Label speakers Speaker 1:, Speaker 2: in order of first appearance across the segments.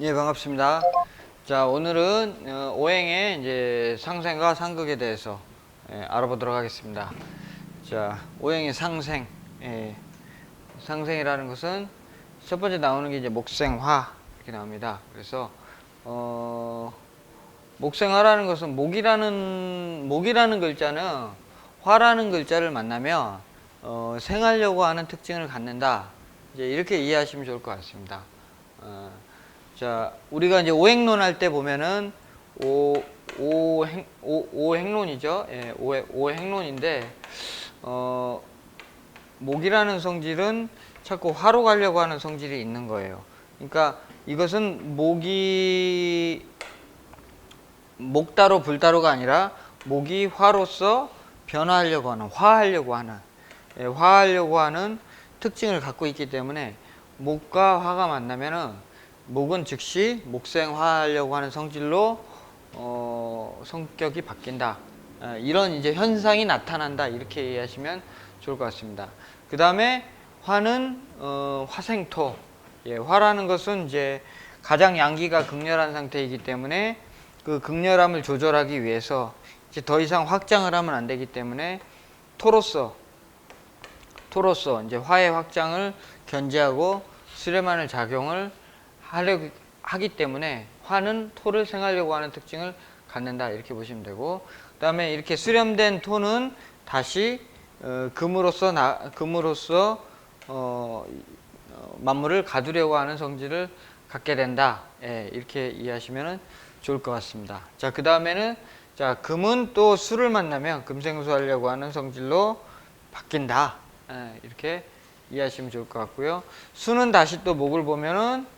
Speaker 1: 예, 반갑습니다. 자, 오늘은 오행의 이제 상생과 상극에 대해서 알아보도록 하겠습니다. 자, 오행의 상생. 상생이라는 것은 첫 번째 나오는 게 이제 목생화 이렇게 나옵니다. 그래서 목생화라는 것은 목이라는 글자는 화라는 글자를 만나면 생하려고 하는 특징을 갖는다. 이제 이렇게 이해하시면 좋을 것 같습니다. 자, 우리가 이제 오행론 할 때 보면은 오행론이죠. 예, 오행론인데 목이라는 성질은 자꾸 화로 가려고 하는 성질이 있는 거예요. 그러니까 이것은 목다로 불다로가 아니라 목이 화로서 변화하려고 하는, 화하려고 하는 특징을 갖고 있기 때문에 목과 화가 만나면은 목은 즉시 목생화하려고 하는 성질로 성격이 바뀐다. 이런 이제 현상이 나타난다. 이렇게 이해하시면 좋을 것 같습니다. 그 다음에 화는 화생토. 예, 화라는 것은 이제 가장 양기가 극렬한 상태이기 때문에 그 극렬함을 조절하기 위해서 이제 더 이상 확장을 하면 안 되기 때문에 토로서 이제 화의 확장을 견제하고 수렴하는 작용을 하기 때문에 화는 토를 생하려고 하는 특징을 갖는다. 이렇게 보시면 되고, 그 다음에 이렇게 수렴된 토는 다시 금으로서 만물을 가두려고 하는 성질을 갖게 된다. 예, 이렇게 이해하시면 좋을 것 같습니다. 자, 그 다음에는 자, 금은 또 수를 만나면 금생수하려고 하는 성질로 바뀐다. 예, 이렇게 이해하시면 좋을 것 같고요. 수는 다시 또 목을 보면은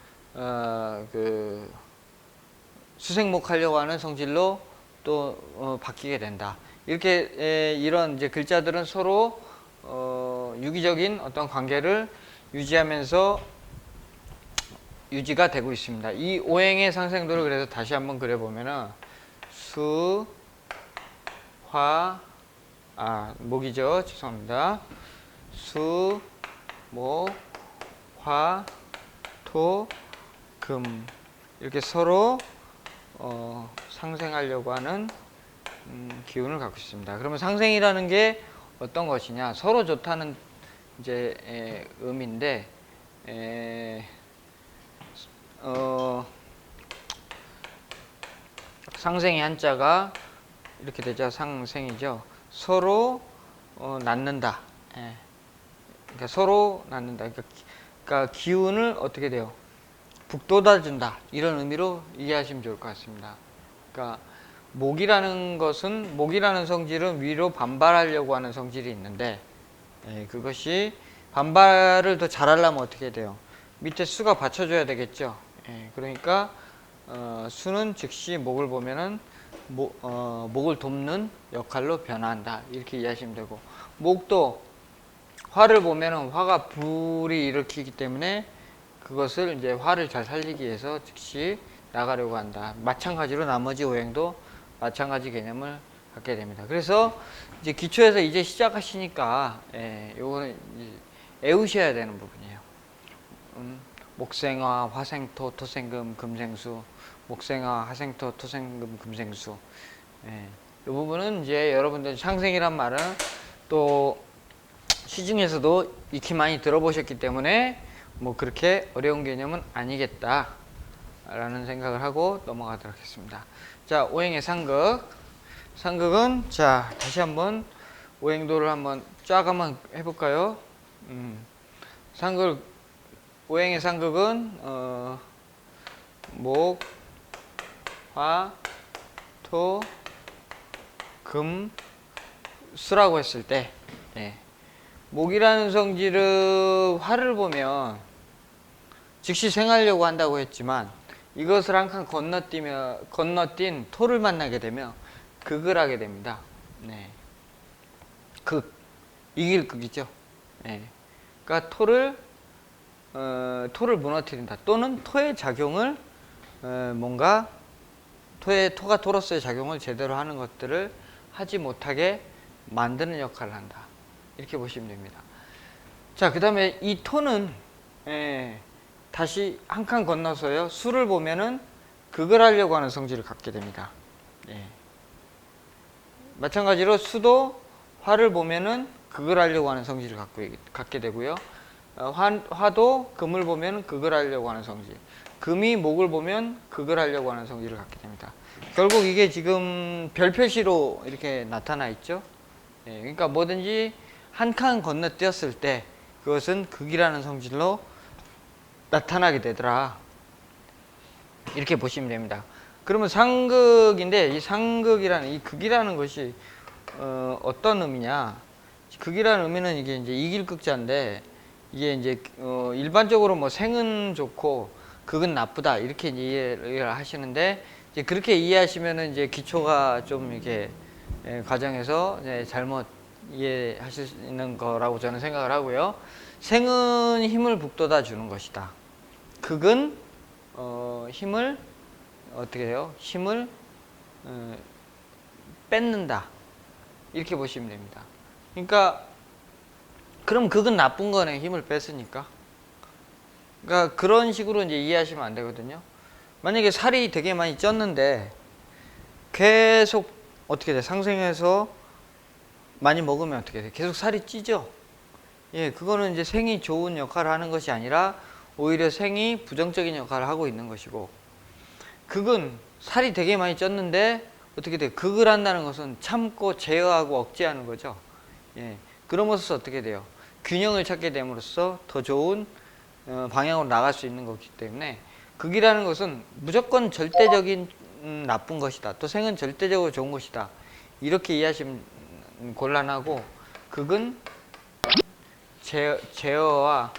Speaker 1: 수생목 하려고 하는 성질로 또 바뀌게 된다. 이렇게 이런 이제 글자들은 서로 유기적인 어떤 관계를 유지하면서 유지가 되고 있습니다. 이 오행의 상생도를 그래서 다시 한번 그려보면은 목이죠. 죄송합니다. 수, 목, 화, 토, 금 이렇게 서로 상생하려고 하는 기운을 갖고 있습니다. 그러면 상생이라는 게 어떤 것이냐? 서로 좋다는 이제 의미인데 상생의 한자가 이렇게 되죠. 상생이죠. 서로 낳는다. 그러니까 서로 낳는다. 그러니까 기운을 어떻게 돼요? 북돋아준다. 이런 의미로 이해하시면 좋을 것 같습니다. 그러니까 목이라는 성질은 위로 반발하려고 하는 성질이 있는데 그것이 반발을 더 잘하려면 어떻게 돼요? 밑에 수가 받쳐줘야 되겠죠. 그러니까 수는 즉시 목을 보면은 목을 돕는 역할로 변화한다. 이렇게 이해하시면 되고, 목도 화를 보면은 화가 불이 일으키기 때문에 그것을 이제 화를 잘 살리기 위해서 즉시 나가려고 한다. 마찬가지로 나머지 오행도 마찬가지 개념을 갖게 됩니다. 그래서 이제 기초에서 이제 시작하시니까 요거는 애우셔야 되는 부분이에요. 목생화, 화생토, 토생금, 금생수, 목생화, 화생토, 토생금, 금생수. 이 부분은 이제 여러분들 상생이란 말은 또 시중에서도 익히 많이 들어보셨기 때문에 뭐 그렇게 어려운 개념은 아니겠다 라는 생각을 하고 넘어가도록 하겠습니다. 자, 오행의 상극은 자, 다시 한번 오행도를 한번 쫙 한번 해볼까요? 오행의 상극은 목, 화, 토, 금, 수라고 했을 때 목이라는 성질은 화를 보면 즉시 생하려고 한다고 했지만 이것을 한 칸 건너뛴 토를 만나게 되면 극을 하게 됩니다. 이길 극이죠. 그러니까 토를 무너뜨린다. 또는 토의 작용을 토가 토로서의 작용을 제대로 하는 것들을 하지 못하게 만드는 역할을 한다. 이렇게 보시면 됩니다. 자, 그 다음에 이 토는 다시 한 칸 건너서요. 수를 보면은 극을 하려고 하는 성질을 갖게 됩니다. 예. 마찬가지로 수도 화를 보면은 극을 하려고 하는 성질을 갖게 되고요. 화도 금을 보면 극을 하려고 하는 성질, 금이 목을 보면 극을 하려고 하는 성질을 갖게 됩니다. 결국 이게 지금 별 표시로 이렇게 나타나 있죠. 예, 그러니까 뭐든지 한 칸 건너뛰었을 때 그것은 극이라는 성질로 나타나게 되더라. 이렇게 보시면 됩니다. 그러면 상극인데 이 상극이라는 이 극이라는 것이 어떤 의미냐? 극이라는 의미는 이게 이제 이길극자인데 이게 이제 일반적으로 뭐 생은 좋고 극은 나쁘다 이렇게 이제 이해를 하시는데 이제 그렇게 이해하시면은 이제 기초가 좀 이렇게 과정에서 잘못 이해하시는 거라고 저는 생각을 하고요. 생은 힘을 북돋아 주는 것이다. 극은 힘을 어떻게 해요? 힘을 뺏는다. 이렇게 보시면 됩니다. 그러니까 그럼 극은 나쁜 거네. 힘을 뺐으니까. 그러니까 그런 식으로 이제 이해하시면 안 되거든요. 만약에 살이 되게 많이 쪘는데 계속 어떻게 돼? 상생해서 많이 먹으면 어떻게 돼? 계속 살이 찌죠. 예, 그거는 이제 생이 좋은 역할을 하는 것이 아니라 오히려 생이 부정적인 역할을 하고 있는 것이고, 극은 살이 되게 많이 쪘는데 어떻게 돼? 극을 한다는 것은 참고 제어하고 억제하는 거죠. 예, 그러면서 어떻게 돼요? 균형을 찾게 됨으로써 더 좋은 방향으로 나갈 수 있는 거기 때문에 극이라는 것은 무조건 절대적인 나쁜 것이다. 또 생은 절대적으로 좋은 것이다. 이렇게 이해하시면 곤란하고, 극은 제어와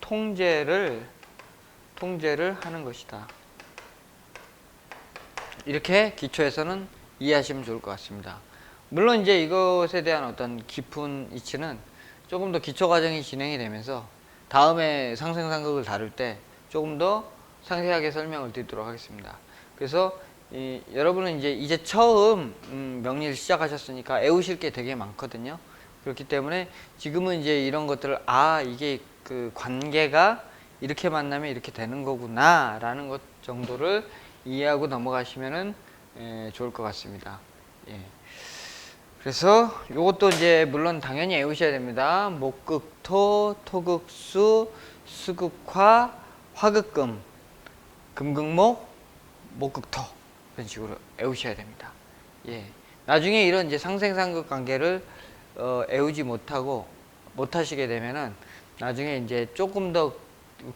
Speaker 1: 통제를 하는 것이다. 이렇게 기초에서는 이해하시면 좋을 것 같습니다. 물론 이제 이것에 대한 어떤 깊은 이치는 조금 더 기초 과정이 진행이 되면서 다음에 상생상극을 다룰 때 조금 더 상세하게 설명을 드리도록 하겠습니다. 그래서 여러분은 이제 처음 명리를 시작하셨으니까 애우실 게 되게 많거든요. 그렇기 때문에 지금은 이제 이런 것들을 이게 그 관계가 이렇게 만나면 이렇게 되는 거구나 라는 것 정도를 이해하고 넘어가시면은 좋을 것 같습니다. 예. 그래서 이것도 이제 물론 당연히 외우셔야 됩니다. 목극토, 토극수, 수극화, 화극금, 금극목, 목극토 이런 식으로 외우셔야 됩니다. 예. 나중에 이런 이제 상생상극 관계를 외우지 못하시게 되면은 나중에 이제 조금 더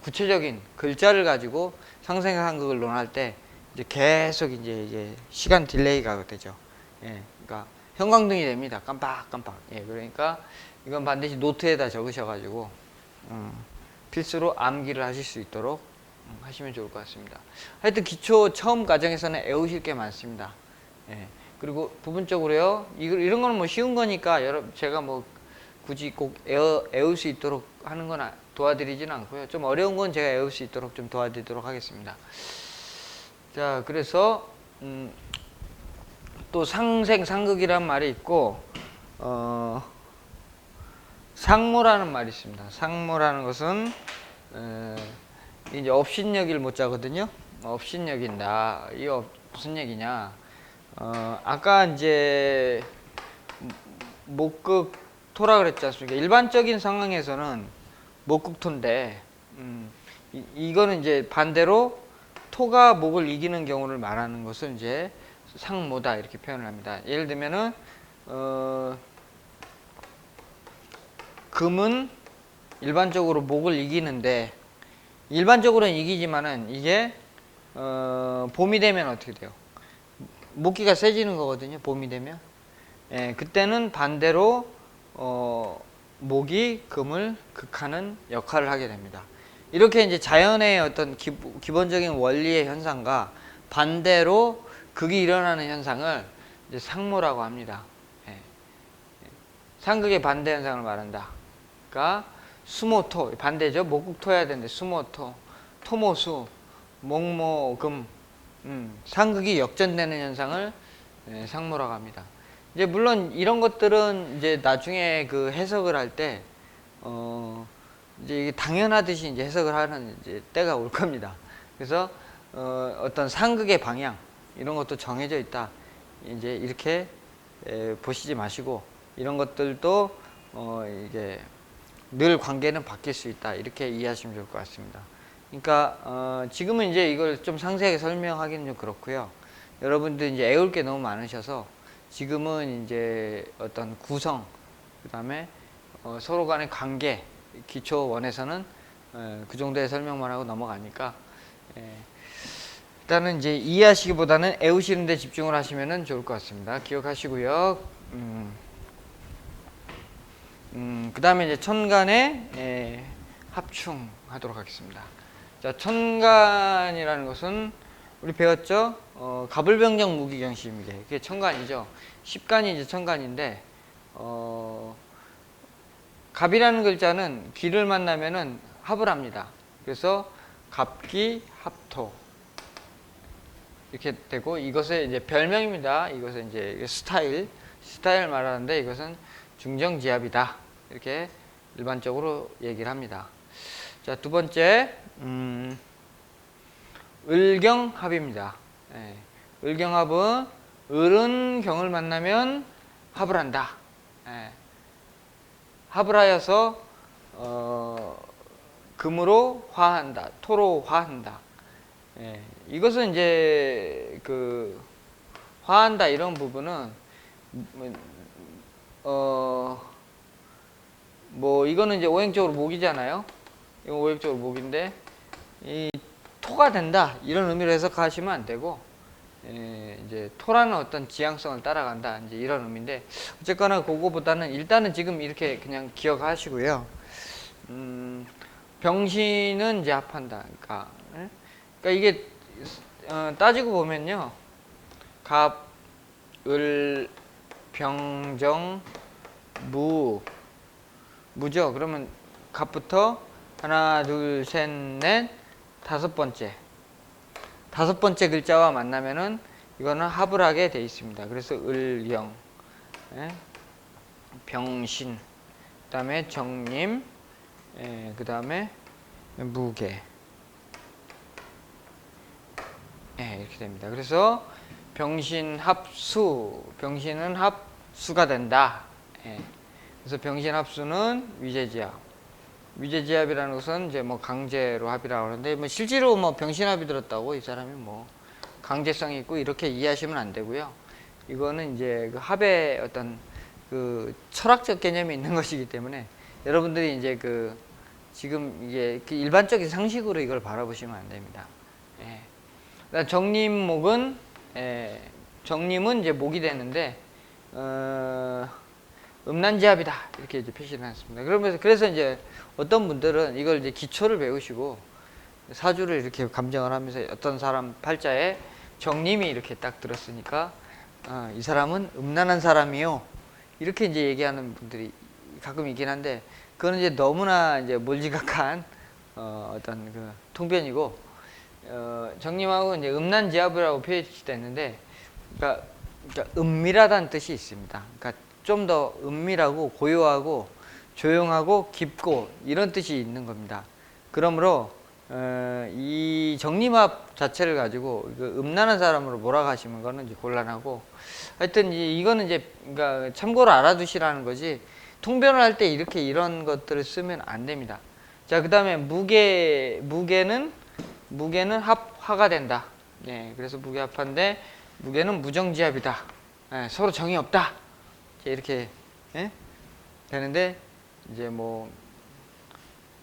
Speaker 1: 구체적인 글자를 가지고 상생상극을 논할 때 이제 계속 이제 시간 딜레이가 되죠. 예. 그러니까 형광등이 됩니다. 깜빡깜빡. 예, 그러니까 이건 반드시 노트에다 적으셔가지고 필수로 암기를 하실 수 있도록 하시면 좋을 것 같습니다. 하여튼 기초 처음 과정에서는 외우실 게 많습니다. 예, 그리고 부분적으로요. 이런 거는 뭐 쉬운 거니까 제가 뭐 굳이 꼭 외울 수 있도록 하는 건 도와드리지는 않고요. 좀 어려운 건 제가 외울 수 있도록 좀 도와드리도록 하겠습니다. 자, 그래서 또 상생상극이라는 말이 있고 상모라는 말이 있습니다. 상모라는 것은 이제 업신여기를 못자거든요. 업신여긴다. 이거 무슨 얘기냐? 아까 이제 목극토라 그랬지 않습니까? 일반적인 상황에서는 목극토인데 이거는 이제 반대로 토가 목을 이기는 경우를 말하는 것을 이제 상모다 이렇게 표현을 합니다. 예를 들면은 금은 일반적으로 목을 이기는데 일반적으로는 이기지만은 이게 봄이 되면 어떻게 돼요? 목기가 세지는 거거든요. 봄이 되면. 예, 그때는 반대로 목이 금을 극하는 역할을 하게 됩니다. 이렇게 이제 자연의 어떤 기본적인 원리의 현상과 반대로 극이 일어나는 현상을 이제 상모라고 합니다. 예. 상극의 반대 현상을 말한다. 그러니까 수모토 반대죠. 목극토해야 되는데 수모토, 토모수, 목모금, 상극이 역전되는 현상을 상모라고 합니다. 이제 물론 이런 것들은 이제 나중에 그 해석을 할 때 이제 이게 당연하듯이 이제 해석을 하는 이제 때가 올 겁니다. 그래서 어떤 상극의 방향 이런 것도 정해져 있다. 이제 이렇게 보시지 마시고 이런 것들도 이게 늘 관계는 바뀔 수 있다. 이렇게 이해하시면 좋을 것 같습니다. 그러니까 지금은 이제 이걸 좀 상세하게 설명하기는 좀 그렇고요. 여러분들 이제 애울 게 너무 많으셔서 지금은 이제 어떤 구성, 그 다음에 서로 간의 관계, 기초 원에서는 그 정도의 설명만 하고 넘어가니까 일단은 이제 이해하시기보다는 애우시는 데 집중을 하시면 좋을 것 같습니다. 기억하시고요. 그 다음에 이제 천간에 합충하도록 하겠습니다. 자, 천간이라는 것은 우리 배웠죠? 갑을병정 무기경시입니다. 그게 천간이죠. 십간이 이제 천간인데, 갑이라는 글자는 기를 만나면은 합을 합니다. 그래서 갑기 합토 이렇게 되고, 이것의 이제 별명입니다. 이것은 이제 스타일 말하는데, 이것은 중정지합이다. 이렇게 일반적으로 얘기를 합니다. 자, 두 번째, 을경합입니다. 을경합은 을은 경을 만나면 합을 한다. 합을 하여서 금으로 화한다, 토로 화한다. 이것은 이제 그 화한다 이런 부분은 뭐 이거는 이제 오행적으로 목이잖아요. 이거 오행적으로 목인데 이 토가 된다 이런 의미로 해석하시면 안 되고 이제 토라는 어떤 지향성을 따라간다 이제 이런 의미인데 어쨌거나 그거보다는 일단은 지금 이렇게 그냥 기억하시고요. 병신은 이제 합한다. 그러니까 이게 따지고 보면요, 갑, 을, 병, 정, 무죠. 그러면 갑부터 하나, 둘, 셋, 넷, 다섯 번째 글자와 만나면은 이거는 합을 하게 돼 있습니다. 그래서 을경, 병신, 그 다음에 정님, 그 다음에 무게, 이렇게 됩니다. 그래서 병신 합수, 병신은 합수가 된다. 그래서 병신 합수는 위제지합이라는 것은 이제 뭐 강제로 합이라고 하는데 뭐 실제로 뭐 병신합이 들었다고 이 사람이 뭐 강제성이 있고 이렇게 이해하시면 안 되고요. 이거는 이제 그 합의 어떤 그 철학적 개념이 있는 것이기 때문에 여러분들이 이제 그 지금 이게 일반적인 상식으로 이걸 바라보시면 안 됩니다. 정림목은 정림은 이제 목이 되는데 음란지합이다 이렇게 이제 표시를 해놨습니다. 그래서 이제 어떤 분들은 이걸 이제 기초를 배우시고 사주를 이렇게 감정을 하면서 어떤 사람 팔자에 정림이 이렇게 딱 들었으니까 이 사람은 음란한 사람이요 이렇게 이제 얘기하는 분들이 가끔 있긴 한데 그거는 이제 너무나 이제 몰지각한 어떤 그 통변이고 정림하고 이제 음란지합이라고 표시됐는데 그러니까 은밀하다는 뜻이 있습니다. 그러니까 좀 더 은밀하고 고요하고 조용하고 깊고 이런 뜻이 있는 겁니다. 그러므로 이 정림합 자체를 가지고 음란한 사람으로 몰아가시는 거는 이제 곤란하고 하여튼 이거는 이제 그러니까 참고로 알아두시라는 거지 통변을 할 때 이렇게 이런 것들을 쓰면 안 됩니다. 자, 그 다음에 무게는 화가 된다. 그래서 무게합한데 무게는 무정지합이다. 서로 정이 없다. 이렇게 되는데 이제 뭐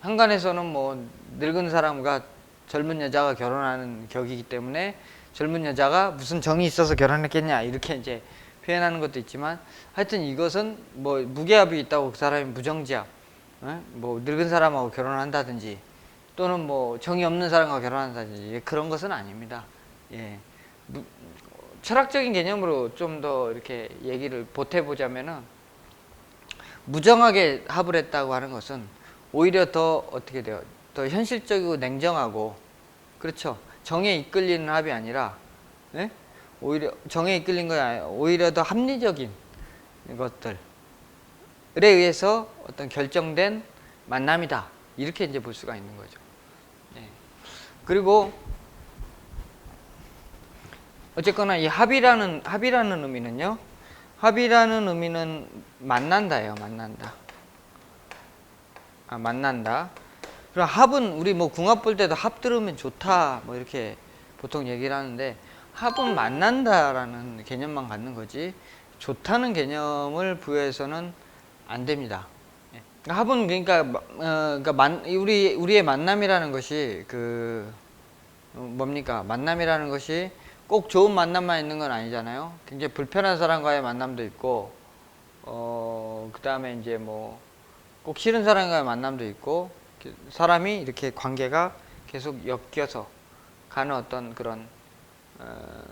Speaker 1: 한간에서는 뭐 늙은 사람과 젊은 여자가 결혼하는 격이기 때문에 젊은 여자가 무슨 정이 있어서 결혼했겠냐 이렇게 이제 표현하는 것도 있지만 하여튼 이것은 뭐 무게합이 있다고 그 사람이 무정지합, 뭐 늙은 사람하고 결혼한다든지 또는 뭐 정이 없는 사람과 결혼한다든지 그런 것은 아닙니다. 철학적인 개념으로 좀 더 이렇게 얘기를 보태보자면은 무정하게 합을 했다고 하는 것은 오히려 더 어떻게 돼요? 더 현실적이고 냉정하고 그렇죠. 정에 이끌리는 합이 아니라 오히려 정에 이끌린 거 아니라 오히려 더 합리적인 것들에 의해서 어떤 결정된 만남이다. 이렇게 이제 볼 수가 있는 거죠. 예. 그리고 어쨌거나 이 합이라는 의미는요. 합이라는 의미는 만난다예요. 만난다. 만난다. 그럼 합은 우리 뭐 궁합 볼 때도 합 들으면 좋다 뭐 이렇게 보통 얘기를 하는데 합은 만난다라는 개념만 갖는 거지 좋다는 개념을 부여해서는 안 됩니다. 예. 합은 우리의 만남이라는 것이 뭡니까? 만남이라는 것이 꼭 좋은 만남만 있는 건 아니잖아요. 굉장히 불편한 사람과의 만남도 있고, 그 다음에 이제 뭐, 꼭 싫은 사람과의 만남도 있고, 사람이 이렇게 관계가 계속 엮여서 가는 어떤 그런,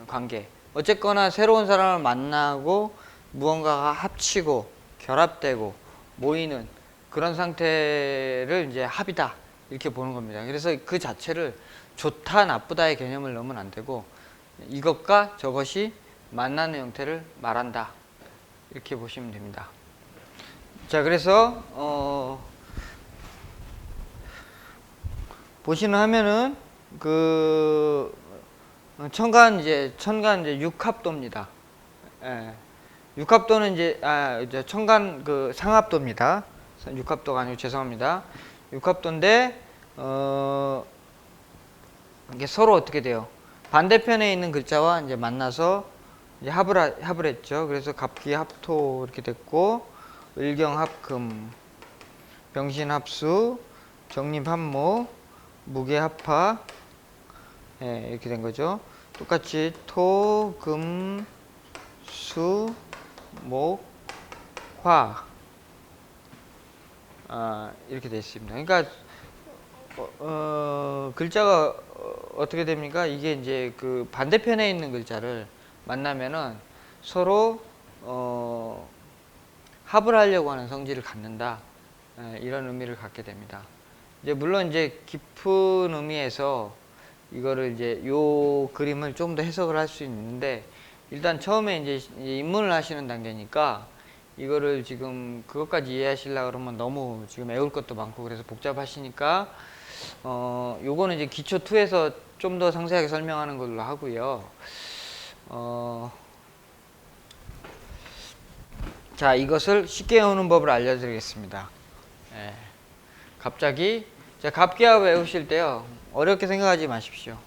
Speaker 1: 관계. 어쨌거나 새로운 사람을 만나고 무언가가 합치고 결합되고 모이는 그런 상태를 이제 합이다. 이렇게 보는 겁니다. 그래서 그 자체를 좋다, 나쁘다의 개념을 넣으면 안 되고, 이것과 저것이 만나는 형태를 말한다. 이렇게 보시면 됩니다. 자, 그래서 보시는 하면은 천간 이제 육합도입니다. 예. 육합도는 이제 천간 상합도입니다. 육합도가 아니고 죄송합니다. 육합도인데 이게 서로 어떻게 돼요? 반대편에 있는 글자와 이제 만나서 이제 합을 했죠. 그래서 갑기 합토 이렇게 됐고, 을경 합금, 병신 합수, 정립 합목, 무게 합화, 예, 이렇게 된 거죠. 똑같이 토, 금, 수, 목, 화, 이렇게 되어 있습니다. 그러니까 글자가 어떻게 됩니까? 이게 이제 그 반대편에 있는 글자를 만나면은 서로 합을 하려고 하는 성질을 갖는다. 이런 의미를 갖게 됩니다. 이제 물론 이제 깊은 의미에서 이거를 이제 요 그림을 좀 더 해석을 할 수 있는데 일단 처음에 이제 입문을 하시는 단계니까 이거를 지금 그것까지 이해하시려고 그러면 너무 지금 외울 것도 많고 그래서 복잡하시니까 요거는 이제 기초 2에서 좀 더 상세하게 설명하는 걸로 하고요. 자, 이것을 쉽게 외우는 법을 알려드리겠습니다. 예. 갑자기 갑기합 외우실 때요. 어렵게 생각하지 마십시오.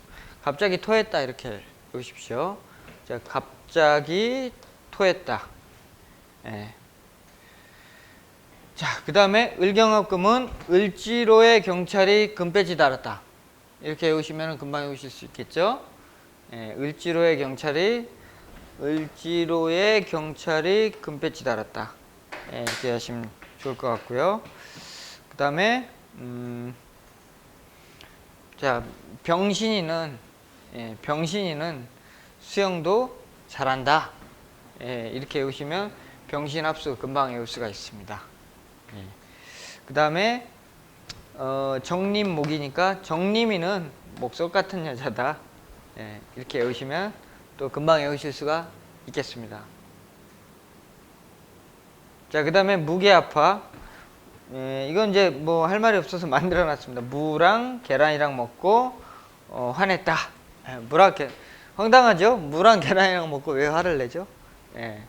Speaker 1: 갑자기 토했다 이렇게 외우십시오. 자, 갑자기 토했다. 예. 자, 그 다음에 을경합금은 을지로의 경찰이 금배지 달았다. 이렇게 외우시면 금방 외우실 수 있겠죠? 예, 을지로의 경찰이 금배지 달았다. 예, 이렇게 하시면 좋을 것 같고요. 그 다음에 자, 병신이는 수영도 잘한다. 예, 이렇게 외우시면 병신합수 금방 외울 수가 있습니다. 예. 그 다음에 정림목이니까 정림이는 목석 같은 여자다. 예, 이렇게 외우시면 또 금방 외우실 수가 있겠습니다. 자, 그 다음에 무게합화. 예, 이건 이제 뭐 할 말이 없어서 만들어 놨습니다. 무랑 계란이랑 먹고 화냈다. 예, 황당하죠? 무랑 계란이랑 먹고 왜 화를 내죠? 예.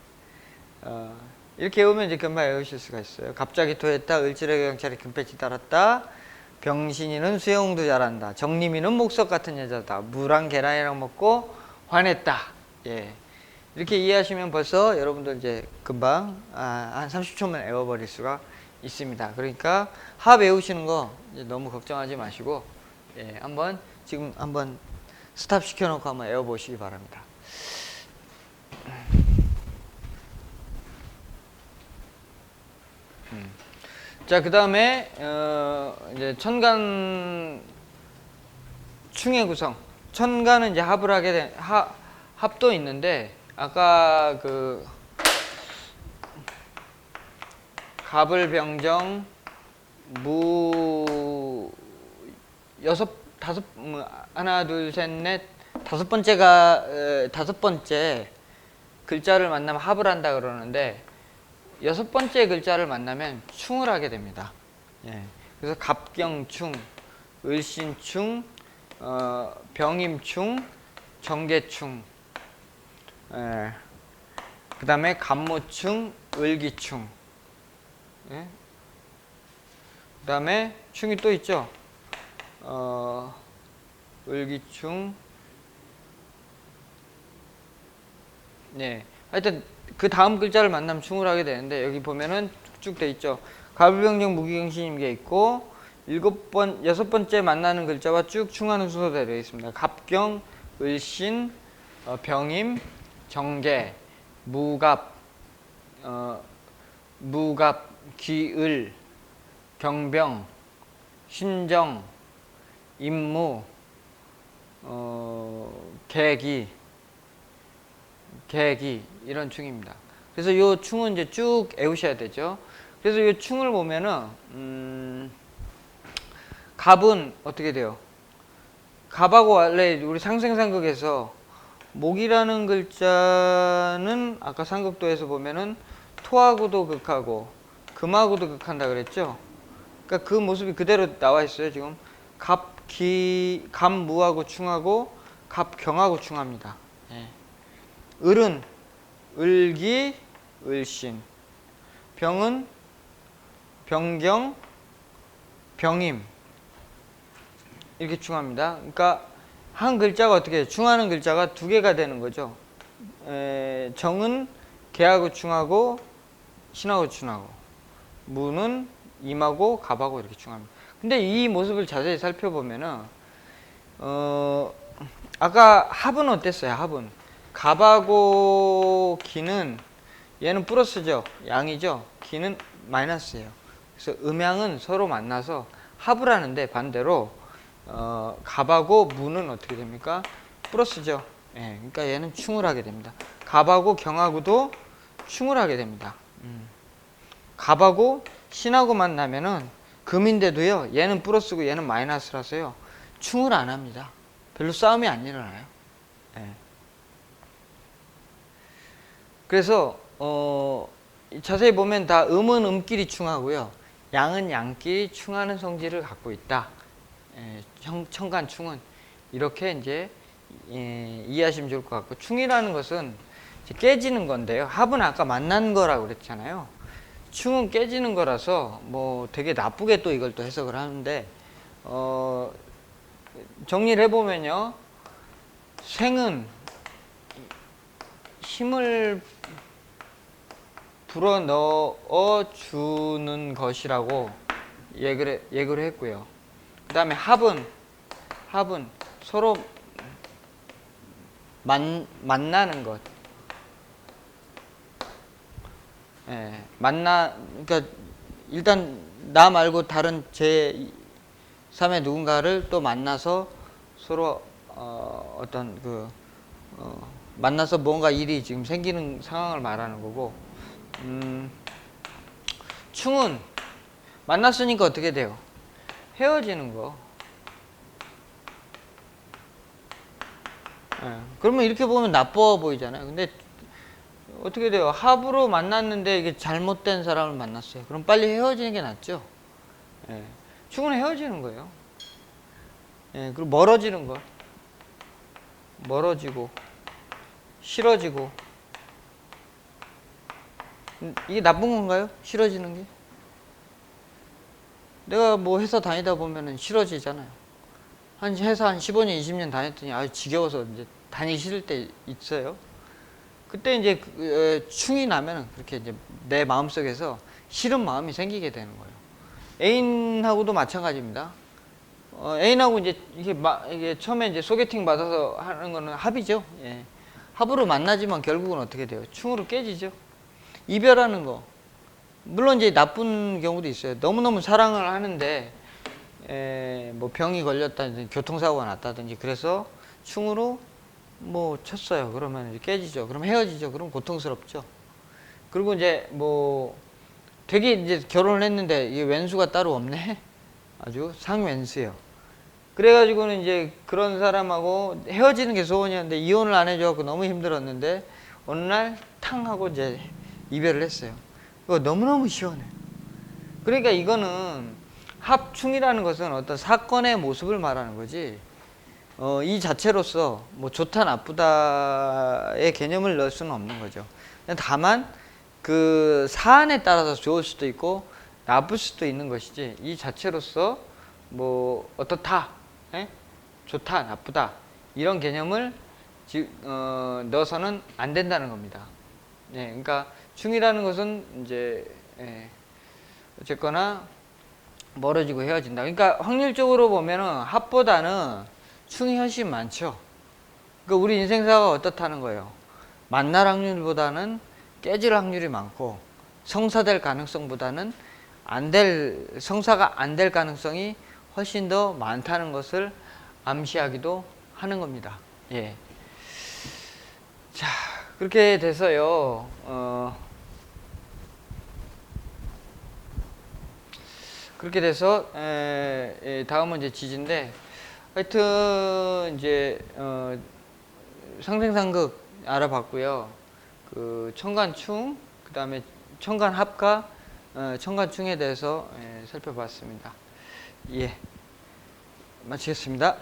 Speaker 1: 이렇게 외우면 이제 금방 외우실 수가 있어요. 갑자기 토했다. 을지로의 경찰이 금배지 달았다. 병신이는 수영도 잘한다. 정림이는 목석 같은 여자다. 무랑 계란이랑 먹고 화냈다. 예. 이렇게 이해하시면 벌써 여러분들 이제 금방 한 30초면 외워버릴 수가 있습니다. 그러니까 합 외우시는 거 이제 너무 걱정하지 마시고 예, 지금 한번 스탑 시켜놓고 한번 외워보시기 바랍니다. 자, 그 다음에 이제 천간 충의 구성. 천간은 이제 합을 하게 된 합도 있는데 아까 갑을병정 무 하나 둘 셋 넷 다섯 번째 글자를 만나면 합을 한다 그러는데 6번째 글자를 만나면 충을 하게 됩니다. 예. 그래서 갑경충, 을신충, 병임충, 정계충, 그 다음에 간모충, 을기충, 예? 그 다음에 충이 또 있죠. 을기충, 네. 하여튼 그 다음 글자를 만나면 충을 하게 되는데 여기 보면은 쭉 돼 있죠. 가불병정 무기경신인 게 있고 여섯 번째 만나는 글자와 쭉 충하는 순서대로 되어 있습니다. 갑경, 을신, 병임, 정계, 무갑, 기을, 경병, 신정, 임무, 계기 이런 충입니다. 그래서 이 충은 이제 쭉 외우셔야 되죠. 그래서 이 충을 보면은 갑은 어떻게 돼요? 갑하고 원래 우리 상생상극에서 목이라는 글자는 아까 상극도에서 보면은 토하고도 극하고 금하고도 극한다 그랬죠. 그러니까 그 모습이 그대로 나와 있어요. 지금 갑무하고 충하고 갑경하고 충합니다. 예. 을은 을기, 을신, 병은 병경, 병임 이렇게 충합니다. 그러니까 한 글자가 어떻게 해요? 충하는 글자가 두 개가 되는 거죠. 정은 개하고 충하고 신하고 충하고, 무는 임하고 갑하고 이렇게 충합니다. 근데 이 모습을 자세히 살펴보면은 아까 합은 어땠어요? 합은 갑하고 기는 얘는 플러스죠. 양이죠. 기는 마이너스예요. 그래서 음양은 서로 만나서 합을 하는데 반대로 갑하고 무는 어떻게 됩니까? 플러스죠. 예, 그러니까 얘는 충을 하게 됩니다. 갑하고 경하고도 충을 하게 됩니다. 갑하고 신하고 만나면은 금인데도요. 얘는 플러스고 얘는 마이너스라서요. 충을 안 합니다. 별로 싸움이 안 일어나요. 예. 그래서 자세히 보면 다 음은 음끼리 충하고요. 양은 양끼리 충하는 성질을 갖고 있다. 청간충은 이렇게 이제 이해하시면 좋을 것 같고, 충이라는 것은 깨지는 건데요. 합은 아까 만난 거라고 그랬잖아요. 충은 깨지는 거라서 뭐 되게 나쁘게 또 이걸 또 해석을 하는데 정리를 해보면요. 생은 힘을 불어넣어 주는 것이라고 얘기를 했고요. 그 다음에 합은 서로 만나는 것. 예, 그러니까 일단 나 말고 다른 제3의 누군가를 또 만나서 서로 만나서 뭔가 일이 지금 생기는 상황을 말하는 거고, 충은 만났으니까 어떻게 돼요? 헤어지는 거. 예, 그러면 이렇게 보면 나빠 보이잖아요. 근데 어떻게 돼요? 합으로 만났는데 이게 잘못된 사람을 만났어요. 그럼 빨리 헤어지는 게 낫죠. 예, 충은 헤어지는 거예요. 예, 그리고 멀어지는 거. 멀어지고 싫어지고. 이게 나쁜 건가요? 싫어지는 게? 내가 뭐 회사 다니다 보면은 싫어지잖아요. 회사 한 15년, 20년 다녔더니 지겨워서 이제 다니기 싫을 때 있어요. 그때 이제 충이 나면은 그렇게 이제 내 마음속에서 싫은 마음이 생기게 되는 거예요. 애인하고도 마찬가지입니다. 애인하고 이제 이게 처음에 이제 소개팅 받아서 하는 거는 합이죠. 예. 합으로 만나지만 결국은 어떻게 돼요? 충으로 깨지죠. 이별하는 거. 물론 이제 나쁜 경우도 있어요. 너무너무 사랑을 하는데 뭐 병이 걸렸다든지 교통사고가 났다든지 그래서 충으로 뭐 쳤어요. 그러면 이제 깨지죠. 그럼 헤어지죠. 그럼 고통스럽죠. 그리고 이제 뭐 되게 이제 결혼을 했는데 이게 왼수가 따로 없네. 아주 상왼수예요. 그래가지고는 이제 그런 사람하고 헤어지는 게 소원이었는데 이혼을 안 해줘갖고 너무 힘들었는데 어느 날 탕 하고 이제 이별을 했어요. 그거 너무너무 시원해요. 그러니까 이거는 합충이라는 것은 어떤 사건의 모습을 말하는 거지, 이 자체로서 뭐 좋다 나쁘다의 개념을 넣을 수는 없는 거죠. 다만 그 사안에 따라서 좋을 수도 있고 나쁠 수도 있는 것이지, 이 자체로서 뭐 어떻다, 에? 좋다 나쁘다 이런 개념을 넣어서는 안 된다는 겁니다. 예, 그러니까 충이라는 것은 이제 어쨌거나 멀어지고 헤어진다. 그러니까 확률적으로 보면은 합보다는 충이 훨씬 많죠. 그러니까 우리 인생사가 어떻다는 거예요. 만날 확률보다는 깨질 확률이 많고, 성사될 가능성보다는 성사가 안 될 가능성이 훨씬 더 많다는 것을 암시하기도 하는 겁니다. 예. 자, 그렇게 돼서요, 그렇게 돼서, 다음은 이제 지지인데, 하여튼, 이제, 상생상극 알아봤고요. 그, 청간충, 그 다음에 청간합과, 청간충에 대해서 살펴봤습니다. 예. 마치겠습니다.